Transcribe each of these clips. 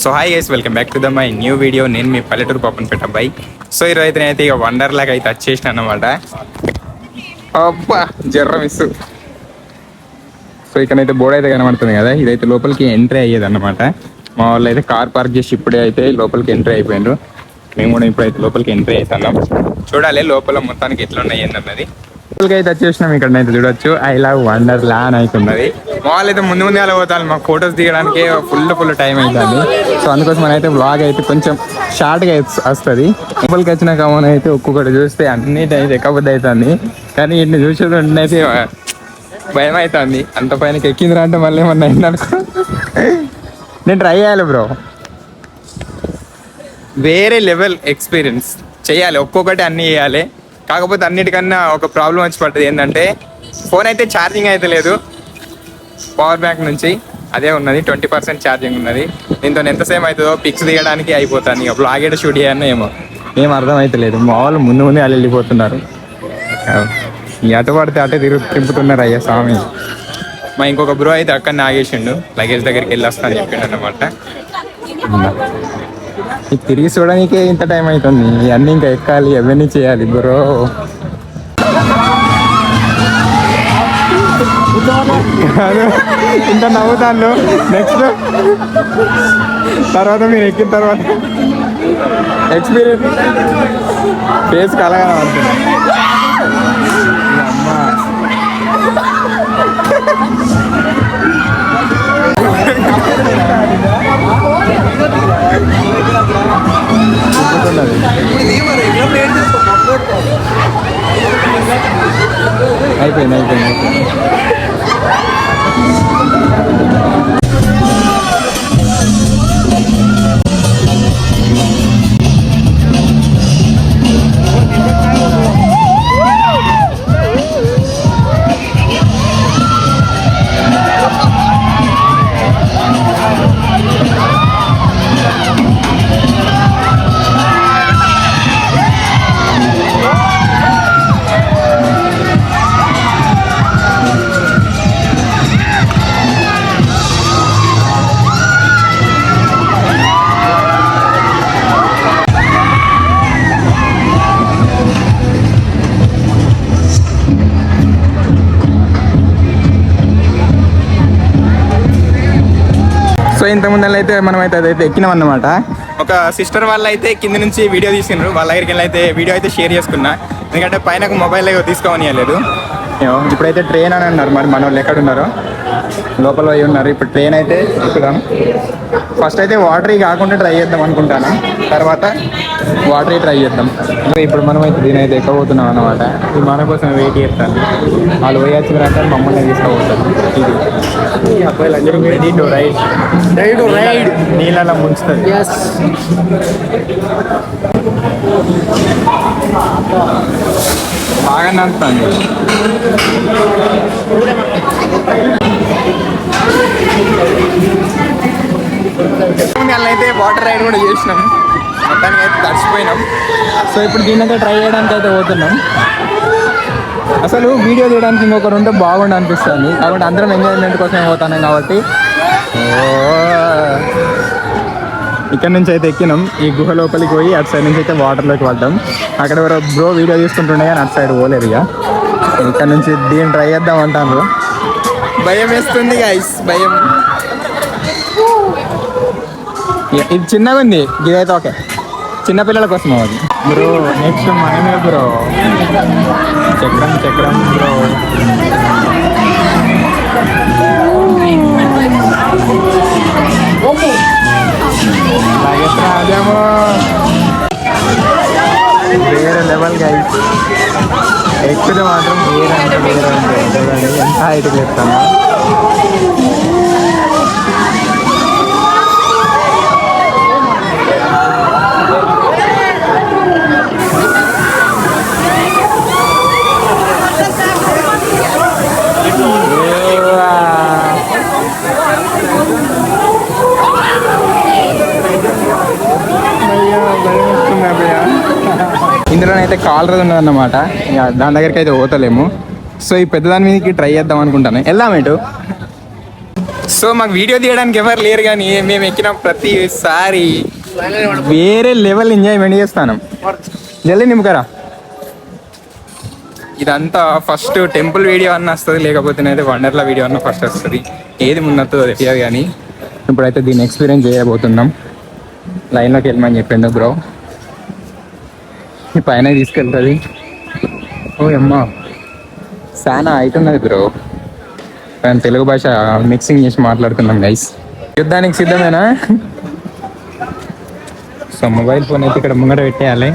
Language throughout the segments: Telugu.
So hi guys, welcome back to the my new video. నేను మీ పల్లెటూరు పాపన్పేట అబ్బాయి. సో ఈరోజు అయితే నేనైతే ఇక వండర్ లాగా అయితే వచ్చేసిన అనమాట. అబ్బా జర్ర మిస్. సో ఇక్కడైతే బోర్డు అయితే కనబడుతుంది కదా, ఇదైతే లోపలికి ఎంట్రీ అయ్యేది అనమాట. మా వాళ్ళు అయితే కార్ పార్క్ చేసి ఇప్పుడే అయితే లోపలికి ఎంట్రీ అయిపోయినారు. మేము కూడా ఇప్పుడైతే లోపలికి ఎంట్రీ అవుతున్నాం. చూడాలి లోపల మొత్తానికి ఎట్లా ఉన్నాయి అన్నది. లోపలికి అయితే వచ్చేసినాం. ఇక్కడ అయితే చూడొచ్చు ఐ లవ్ వండర్ లా అని అవుతున్నది. మా వాళ్ళు అయితే ముందు అలా పోతారు, మాకు ఫొటోస్ దిగడానికి ఫుల్ టైం అవుతుంది. సో అందుకోసం అయితే వ్లాగ్ అయితే కొంచెం షార్ట్గా వస్తుంది. లోపలికి వచ్చినాక మనం అయితే ఒక్కొక్కటి చూస్తే అన్నిటి అయితే ఎక్కబద్ది అవుతుంది. కానీ వీటిని చూసేది అయితే భయం అవుతుంది. అంత పైనకి ఎక్కిందిరా అంటే మళ్ళీ ఏమన్నా అయిందనుకో. నేను ట్రై చేయాలి బ్రో, వేరే లెవెల్ ఎక్స్పీరియన్స్ చేయాలి. ఒక్కొక్కటి అన్నీ చేయాలి. కాకపోతే అన్నిటికన్నా ఒక ప్రాబ్లం వచ్చి పడుతుంది. ఏంటంటే ఫోన్ అయితే ఛార్జింగ్ అయితే లేదు. పవర్ బ్యాంక్ నుంచి అదే ఉన్నది, 20% ఛార్జింగ్ ఉన్నది. దీంతో ఎంతసేపు అవుతుందో పిక్స్ దిగడానికి అయిపోతాను. ఇక బ్లాగ్ అయితే షూట్ చేయను ఏం అర్థం అవుతలేదు. మా వాళ్ళు ముందు వాళ్ళు వెళ్ళిపోతున్నారు. ఎటు పడితే అటే తిప్పుతున్నారు. అయ్యా స్వామి. మా ఇంకొక బ్రో అయితే అక్కడనే ఆగేసిండు, లగేజ్ దగ్గరికి వెళ్ళి వస్తాను చెప్పిండు అనమాట. తిరిగి చూడడానికే ఇంత టైం అవుతుంది. ఇవన్నీ ఇంకా ఎక్కాలి, అవన్నీ చేయాలి బ్రో. ఇంత నవ్వుతాను. నెక్స్ట్ తర్వాత మీరు ఎక్కిన తర్వాత ఎక్స్పీరియన్స్ ఫేస్ కలగా పడుతుంది. అమ్మా అయిపోయింది. సో ఇంతకుముందు అయితే మనమైతే అదైతే ఎక్కినాం అన్నమాట. ఒక సిస్టర్ వాళ్ళు అయితే కింద నుంచి వీడియో తీసినారు. వాళ్ళ దగ్గరికి వెళ్ళి అయితే వీడియో అయితే షేర్ చేసుకున్నా. ఎందుకంటే పైన మొబైల్ తీసుకోవనియలేదు. ఇప్పుడైతే ట్రైన్ అని అన్నారు. మరి మన వాళ్ళు ఎక్కడ ఉన్నారో లోపల పోయి ఉన్నారు. ఇప్పుడు ట్రైన్ అయితే ఎక్కుదాం. ఫస్ట్ అయితే వాటరీ కాకుండా ట్రై చేద్దాం అనుకుంటాను, తర్వాత వాటరీ ట్రై చేద్దాం. ఇప్పుడు మనం అయితే దీని అయితే ఎక్కబోతున్నాం అన్నమాట. ఇది మన కోసం వెయిట్ చేస్తాను. వాళ్ళు పోయొచ్చారంటే మమ్మల్ని తీసుకోబోతాను. ఇది రెడీ టు రైడ్. నీళ్ళలో ముంచుతుంది. బాగా నడుస్తుంది. అయితే వాటర్ రైడ్ కూడా చేసినాం. మొత్తానికి అయితే తడిచిపోయినాం. సో ఇప్పుడు దీన్నైతే ట్రై చేయడానికి అయితే పోతున్నాం. అసలు వీడియో తీయడానికి ఇంకొకరు ఉంటే బాగుండు అనిపిస్తుంది. కాబట్టి అందరం ఎంజాయ్మెంట్ కోసం పోతున్నాం. కాబట్టి ఇక్కడ నుంచి అయితే ఎక్కినాం. ఈ గుహ లోపలికి పోయి అటు సైడ్ నుంచి అయితే వాటర్లోకి పడ్డాం. అక్కడ ఎవరో బ్రో వీడియో తీసుకుంటుండే కానీ అటు సైడ్ పోలేదు. ఇక ఇక్కడ నుంచి దీన్ని ట్రై చేద్దాం అంటాను. భయం వేస్తుంది గైస్, భయం. ఇది చిన్నగా ఉంది, ఇదైతే ఓకే, చిన్నపిల్లల కోసం అది. బ్రో నెక్స్ట్ మనమే బ్రో. చక్రం బ్రో. అదేమో వేరే లెవెల్ గైస్. ఎక్కువ మాత్రం వేరే చూడండి ఎంత హైట్ చెప్తాను. ఇందులోనైతే కాలర్ ఉన్నదన్నమాట. ఇక దాని దగ్గరికి అయితే పోతలేము. సో ఈ పెద్దదాని మీదకి ట్రై చేద్దాం అనుకుంటాను. వెళ్దాం ఇటు. సో మాకు వీడియో తీయడానికి ఎవరు లేరు, కానీ మేము ఎక్కిన ప్రతిసారి వేరే లెవెల్ ఎంజాయ్మెంట్ చేస్తాను. జల్దీ నిమ్మకరా. ఇదంతా ఫస్ట్ టెంపుల్ వీడియో అన్న వస్తుంది, లేకపోతే వండర్లా వీడియో అన్న ఫస్ట్ వస్తుంది. ఏది ముందొస్తుందో తెలియదు, కానీ ఇప్పుడైతే దీన్ని ఎక్స్పీరియన్స్ చేయబోతున్నాం. లైన్లోకి వెళ్ళమని చెప్పిండు బ్రో. ఈ పైన తీసుకెళ్తుంది. ఓ అమ్మా, చాలా అవుతున్నది బ్రో. నేను తెలుగు భాష మిక్సింగ్ చేసి మాట్లాడుతున్నాం గైస్. యుద్ధానికి సిద్ధమేనా? సో మొబైల్ ఫోన్ అయితే ఇక్కడ ముంగట పెట్టేయాలి.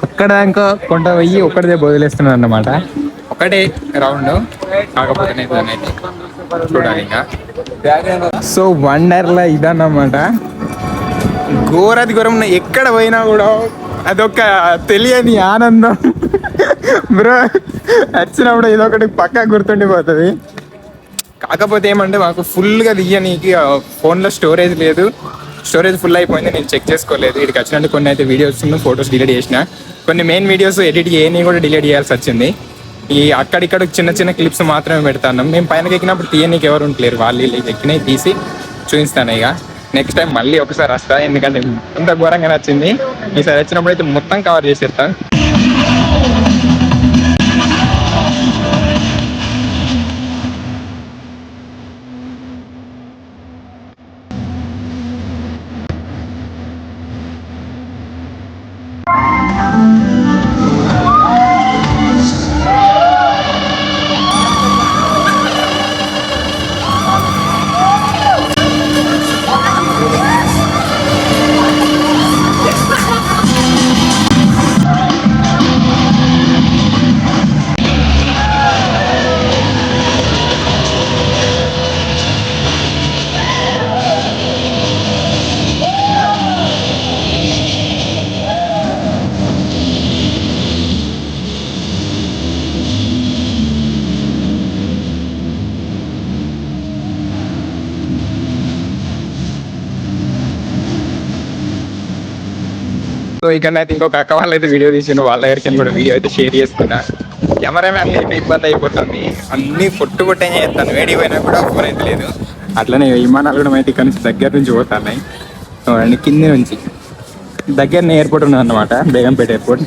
అక్కడ ఇంకా కొండ పోయి ఒక్కడిదే వదిలేస్తున్నాను అన్నమాట. ఒకటే రౌండ్, కాకపోతే చూడాలి ఇంకా. సో వండర్లా ఇదన్నమాట. ఘోరాది ఘోరం. ఎక్కడ పోయినా కూడా అదొక తెలియని ఆనందం బ్రో. వచ్చినప్పుడు ఇదొకటి పక్కా గుర్తుండిపోతుంది. కాకపోతే ఏమంటే మాకు ఫుల్గా తీయనీకి ఫోన్లో స్టోరేజ్ లేదు. స్టోరేజ్ ఫుల్ అయిపోయింది, నేను చెక్ చేసుకోలేదు. ఇక్కడికి వచ్చినట్టు కొన్ని అయితే వీడియోస్ ఫొటోస్ డిలీట్ చేసిన, కొన్ని మెయిన్ వీడియోస్ ఎడిట్ చేయని కూడా డిలీట్ చేయాల్సి వచ్చింది. ఈ అక్కడిక్కడ చిన్న చిన్న క్లిప్స్ మాత్రమే పెడతాను. మేము పైనకి ఎక్కినప్పుడు తీయనీకి ఎవరు ఉంటలేరు, వాళ్ళు ఎక్కినవి తీసి చూపిస్తాను. ఇక నెక్స్ట్ టైం మళ్ళీ ఒకసారి వస్తా, ఎందుకంటే అంత ఘోరంగా నచ్చింది. ఈసారి వచ్చినప్పుడు అయితే మొత్తం కవర్ చేసేస్తాను. సో ఇక్కడ అయితే ఇంకొక అక్క వాళ్ళు అయితే వీడియో తీసిండు, వాళ్ళ దగ్గరికి కూడా వీడియో అయితే షేర్ చేసుకున్నా. కెమెరామ్యాన్ అయితే ఇబ్బంది అయిపోతుంది, అన్ని పొట్టే చేస్తాను. వేడి పోయినా కూడా ఫోన్ అయితే లేదు. అట్లనే విమానాలు కూడా అయితే ఇక్కడ నుంచి దగ్గర నుంచి పోతున్నాయి. అండ్ కింది నుంచి దగ్గరనే ఎయిర్పోర్ట్ ఉన్నది అన్నమాట, బేగంపేట ఎయిర్పోర్ట్.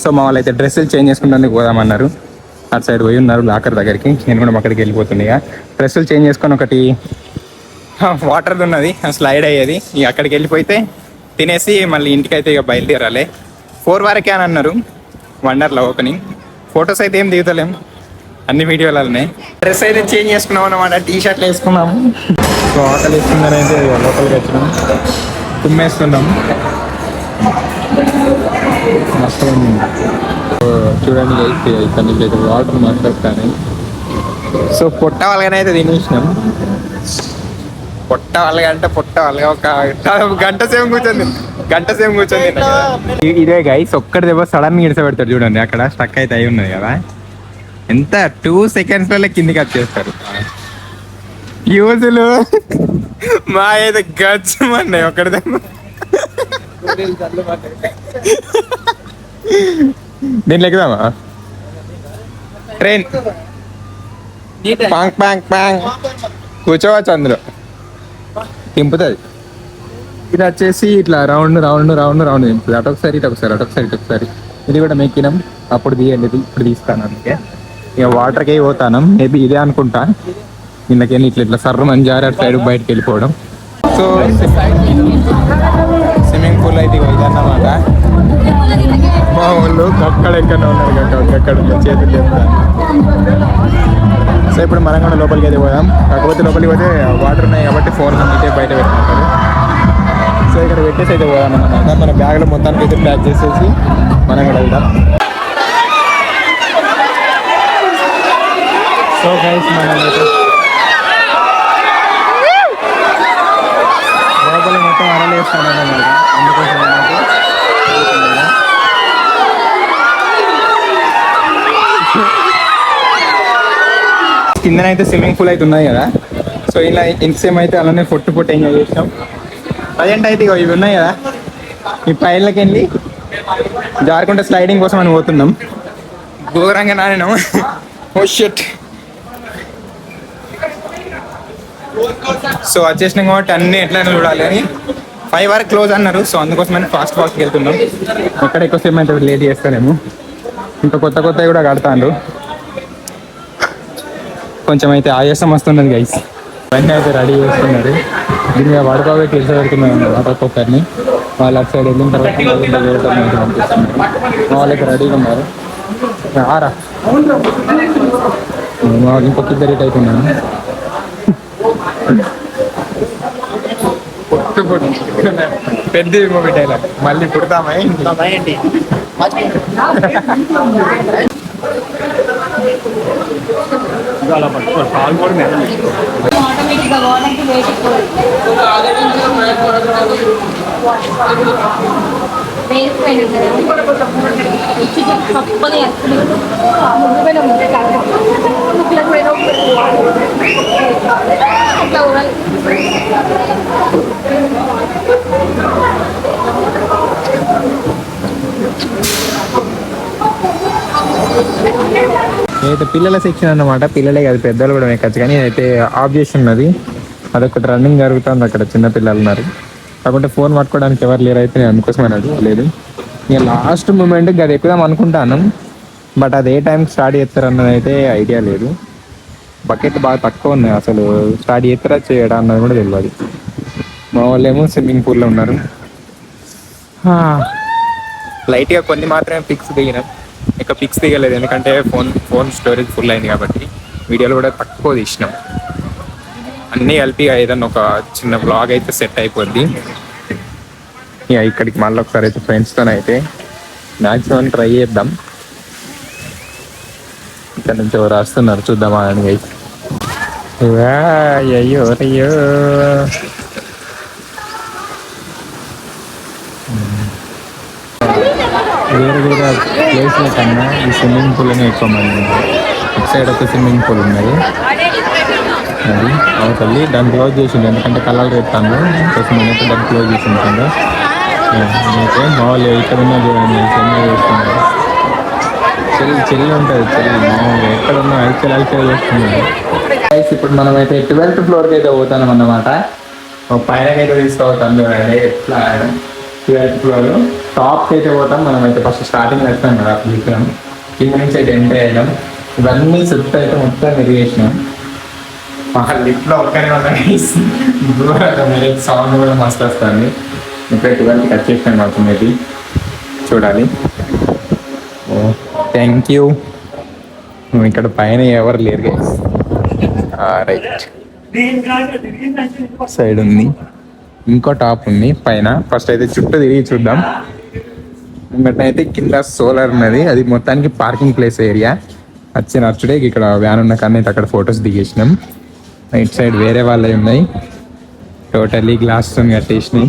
సో మా వాళ్ళు అయితే డ్రెస్సులు చేంజ్ చేసుకుంటానికి పోదామన్నారు. అటు సైడ్ పోయి ఉన్నారు లాకర్ దగ్గరికి. నేను కూడా అక్కడికి వెళ్ళిపోతున్నాయి. డ్రెస్సులు చేంజ్ చేసుకొని ఒకటి వాటర్ది ఉన్నది స్లైడ్ అయ్యేది, ఇక అక్కడికి వెళ్ళిపోతే తినేసి మళ్ళీ ఇంటికి అయితే ఇక బయలుదేరాలి. 4 వరకే అని అన్నారు వండర్లా ఓపెనింగ్. ఫొటోస్ అయితే ఏం దిగుతలేం, అన్ని వీడియోలనే. డ్రెస్ అయితే చేంజ్ చేసుకున్నాం అన్నమాట, టీ షర్ట్లు వేసుకున్నాము. సో ఆకలి వేసుకుందని అయితే లోపలికి వచ్చినాం, తుమ్మేస్తున్నాం. మస్తు చూడండి అయితే ఇక్కడ నుంచి అయితే వాటర్ మస్తు వస్తాయి. సో పొట్ట వాళ్ళగానే అయితే తినేసినాం. పొట్ట వాళ్ళగా ఒక గంట సేపు కూర్చొని ఇదే గైస్. ఒక్కటి దెబ్బ సడన్ గా పెడతారు చూడండి, అక్కడ స్టక్ అయితే అయి ఉన్నది కదా. ఎంత 2 seconds కిందికి వచ్చేస్తారు. యూజులు మా అయితే గచ్చమన్నాయి ఒక్కడి దెబ్బ. దీంట్లో ఎక్కుదామా? ట్రైన్ పాంగ్ పాంగ్ పాంగ్ కూర్చోవచ్చు, అందులో తింపుతుంది. ఇది వచ్చేసి ఇట్లా రౌండ్ తింపుతుంది. అటొకసారి ఇటొకసారి. ఇది కూడా మెక్కినాం, అప్పుడు తీయండి, ఇప్పుడు తీస్తాను. అందుకే ఇక వాటర్కి పోతాను. మేబీ ఇదే అనుకుంటా. ఇందుకెళ్ళి ఇట్లా సర్ర మంజారి అటు సైడ్ బయటకు వెళ్ళిపోవడం. సో స్విమ్మింగ్ పూల్ అయితే ఇదన్నమాట. మా వాళ్ళు అక్కడెక్కడ ఉన్నారు, అక్కడ చేతులు చెప్తాను. సో ఇప్పుడు మనం కూడా లోపలికి అయితే పోదాం. కాకపోతే లోపలికి పోతే వాటర్ ఉన్నాయి కాబట్టి ఫోన్ అయితే బయట పెట్టినట్టు. సో ఇక్కడ పెట్టేసి అయితే పోదాం అన్నమాట. మన బ్యాగ్లో మొత్తానికి అయితే ప్యాక్ చేసేసి మనం కూడా వెళ్దాం. సో గైస్ మనం అయితే లోపల మొత్తం అరలేస్తాను అన్నమాట. అందుకోసం కిందనైతే స్విమ్మింగ్ పూల్ అయితే ఉన్నాయి కదా. సో ఇలా ఇంతసేపు అయితే అలానే పొట్టు ఎంజాయ్ చేస్తాం. ప్రజెంట్ అయితే ఇవి ఉన్నాయి కదా, ఈ పైర్లకి వెళ్ళి జారుకుంటే స్లైడింగ్ కోసం అని పోతున్నాం. ఘోరంగా నానేను. Oh shit. సో వచ్చేసినాం కాబట్టి అన్ని ఎట్లయినా చూడాలి అని 5 వరకు క్లోజ్ అన్నారు. సో అందుకోసమని ఫాస్ట్ వెళ్తున్నాం. ఎక్కడ ఎక్కువసేపు అయితే లేట్ చేస్తానేమో. ఇంకా కొత్త కూడా కడతాను. కొంచెం అయితే ఆయాసం వస్తున్నది గైస్. ఇవన్నీ అయితే రెడీ చేస్తున్నారు. దీని మీద పడుకోబెట్టి తెలిసి పెడుతున్నాం అన్నమాట ఒక్కొక్కరిని. వాళ్ళు అటు సైడ్ వెళ్ళిన తర్వాత వాళ్ళకి రెడీగా ఉన్నారు. ఆరా ఇంకొక ఇద్దరు రేట్ అవుతున్నాను. పెద్ద మూవీ డైలాగ్ మళ్ళీ పుడతామా అయితే పిల్లల సెక్షన్ అన్నమాట. పిల్లలే కాదు పెద్దలు కూడా ఎక్కచ్చు, కానీ అయితే ఆఫ్ చేసి ఉన్నది. అదొకటి రన్నింగ్ జరుగుతుంది. అక్కడ చిన్న పిల్లలు ఉన్నారు కాకుంటే ఫోన్ పట్టుకోవడానికి ఎవరు లేరు. అయితే నేను అందుకోసమని అడగలేదు. ఇక లాస్ట్ మూమెంట్ అది ఎక్కుదాం అనుకుంటాను, బట్ అది ఏ టైంకి స్టార్ట్ చేస్తారు అన్నది అయితే ఐడియా లేదు. బకెట్ బాగా తక్కువ ఉన్నాయి, అసలు స్టార్ట్ చేస్తారా చేయడా అన్నది కూడా తెలియదు. మా వాళ్ళు ఏమో స్విమ్మింగ్ పూల్లో ఉన్నారు. లైట్గా కొన్ని మాత్రమే పిక్స్ దిగినాం, ఇక పిక్స్ దిగలేదు ఎందుకంటే ఫోన్ స్టోరేజ్ ఫుల్ అయింది కాబట్టి. వీడియోలు కూడా తక్కువ తీసినాం. అన్నీ కలిపి ఏదన్నా ఒక చిన్న బ్లాగ్ అయితే సెట్ అయిపోద్ది. ఇక ఇక్కడికి మళ్ళీ ఒకసారి అయితే ఫ్రెండ్స్తో అయితే మ్యాక్సిమం ట్రై చేద్దాం. ఇక్కడ నుంచి ఎవరు రాస్తున్నారు చూద్దామా అని. అయ్యో అయ్యో వేరే ప్లేస్ల కన్నా ఈ స్విమ్మింగ్ పూల్లోనే ఎక్కువ మంది. ఒక సైడ్ ఒక స్విమ్మింగ్ పూల్ ఉన్నది, అది అవతల్లి దాన్ని క్లోజ్ చేసింది ఎందుకంటే కలర్ రేస్తాను కోసం అయితే దాన్ని క్లోజ్ చేసింది కింద. అయితే మామూలు ఇక్కడ ఉన్నా చూడండి చెన్నై చేస్తున్నారు. చెల్లి ఉంటుంది, చెల్లి మామూలుగా ఎక్కడ ఉన్నా ఐక్యలు చేస్తున్నారు. ఇప్పుడు మనం అయితే 12th ఫ్లోర్కి అయితే పోతున్నాం అన్నమాట. పైనకి అయితే తీసుకోవద్దు. ఎట్లా 12th ఫ్లోర్ టాప్కి అయితే పోతాం. మనం అయితే ఫస్ట్ స్టార్టింగ్ వేస్తాం కదా విగ్రహం, కింద నుంచి అయితే ఎంటర్ అయ్యాం. ఇవన్నీ చుట్టూ అయితే మొత్తం తిరిగేసినాం. మా లిఫ్ట్లో ఒక్కనే ఉన్నాయి, సౌండ్ కూడా మస్తు వస్తుంది. ఇంకా 12కి వచ్చేసాను మాత్రం ఇది చూడాలి. Thank you. ఇక్కడ పైన ఎవరు లేరు గైస్. రైట్ సైడ్ ఉంది, ఇంకో టాప్ ఉంది పైన. ఫస్ట్ అయితే చుట్టూ తిరిగి చూద్దాం. అయితే కింద సోలార్ ఉన్నది, అది మొత్తానికి పార్కింగ్ ప్లేస్ ఏరియా. వచ్చి నచ్చుడే ఇక్కడ వ్యాన్ ఉన్న కానీ అక్కడ ఫొటోస్ దిగేసినాం. ఇటు సైడ్ వేరే వాళ్ళవి ఉన్నాయి, టోటల్లీ గ్లాస్ తో కట్టేసినాయి.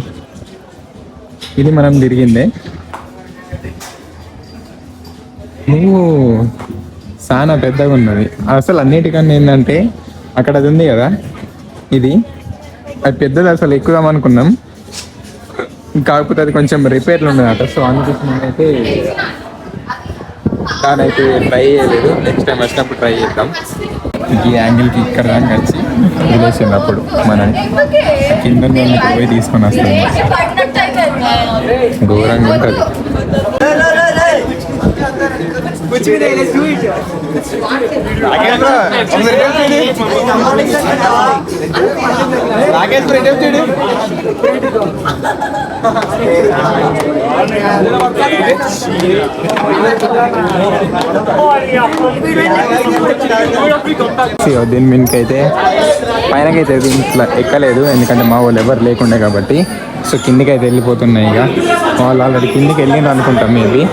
ఇది మనం తిరిగిందే. చాలా పెద్దగా ఉన్నది అసలు. అన్నిటికన్నా ఏంటంటే అక్కడ అది ఉంది కదా, ఇది అది పెద్దది. అసలు ఎక్కుదాం అనుకున్నాం, కాకపోతే అది కొంచెం రిపేర్లు ఉన్నదట. సో అందుకోసం అయితే దాని అయితే ట్రై చేయలేదు. నెక్స్ట్ టైం వచ్చినప్పుడు ట్రై చేద్దాం. ఈ యాంగిల్కి ఇక్కడ దాకా వచ్చి వదిలేసింది అప్పుడు మనం కింద పోయి తీసుకొని వస్తాం. ఘోరంగా ఉంటుంది. దీని మీదకైతే పైనకైతే దీంట్లో ఎక్కలేదు ఎందుకంటే మా వాళ్ళు ఎవరు లేకుండే కాబట్టి. సో కిందికి అయితే వెళ్ళిపోతున్నాయి. ఇక వాళ్ళు ఆల్రెడీ కిందికి వెళ్ళిండ్రు అనుకుంటాం మేబీ.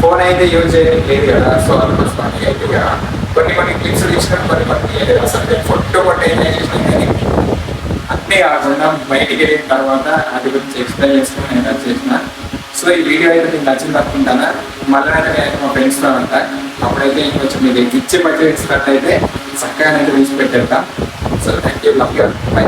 ఫోన్ అయితే యూజ్ చేయడం లేదు కదా. సో అందుకోసమని అయితే కొన్ని క్లిప్స్ తీసుకొని కొన్ని అసలు ఫోటో కొట్టి అన్నీ కాకుండా బయటికి వెళ్ళిన తర్వాత అది గురించి ఎక్స్ప్లెయిన్ చేసుకుని నేను వచ్చేసిన. సో ఈ వీడియో అయితే మీకు నచ్చింది అనుకుంటానా. మళ్ళీ నేను మా ఫ్రెండ్స్లో ఉంటా. అప్పుడైతే ఇంకొంచెం మీరు ఇచ్చే బడ్జెట్ ఇచ్చినట్లయితే చక్కగా అయితే తీసి పెట్టేద్దాం. So thank you, love you, by.